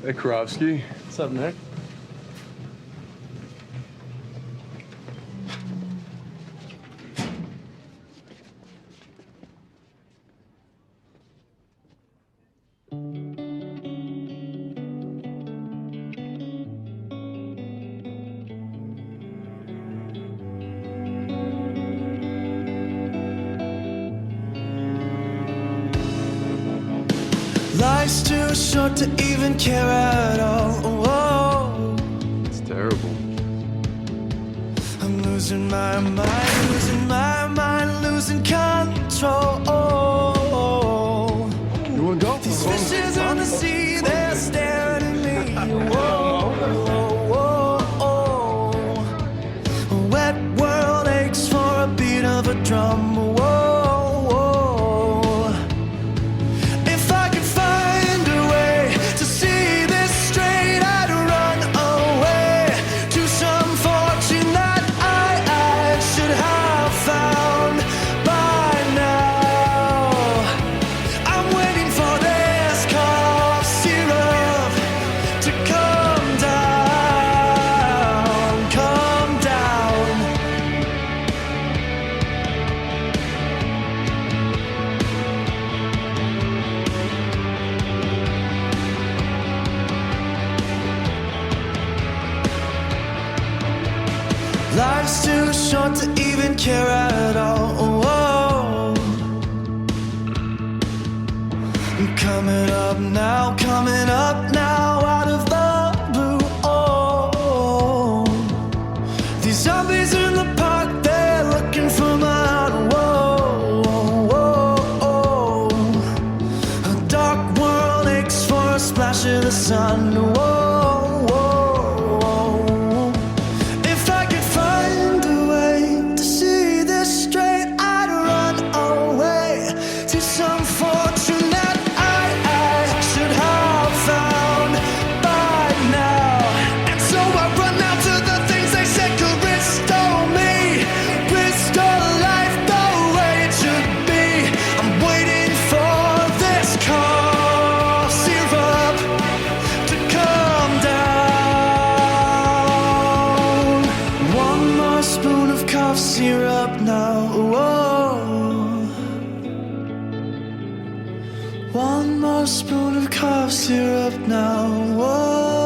Hey, Karofsky. What's up, Nick? Life's too short to even care at all. Whoa. It's terrible. I'm losing my mind, losing control. You wanna go? These fishes on the sea, they're staring at me. Whoa, whoa, whoa. A wet world aches for a beat of a drum. Whoa. Life's too short to even care at all. I'm coming up now, out of the blue. These zombies in the park, they're looking for mine. A dark world aches for a splash of the sun. Spoon of cough syrup now. Whoa. One more spoon of cough syrup now. Whoa.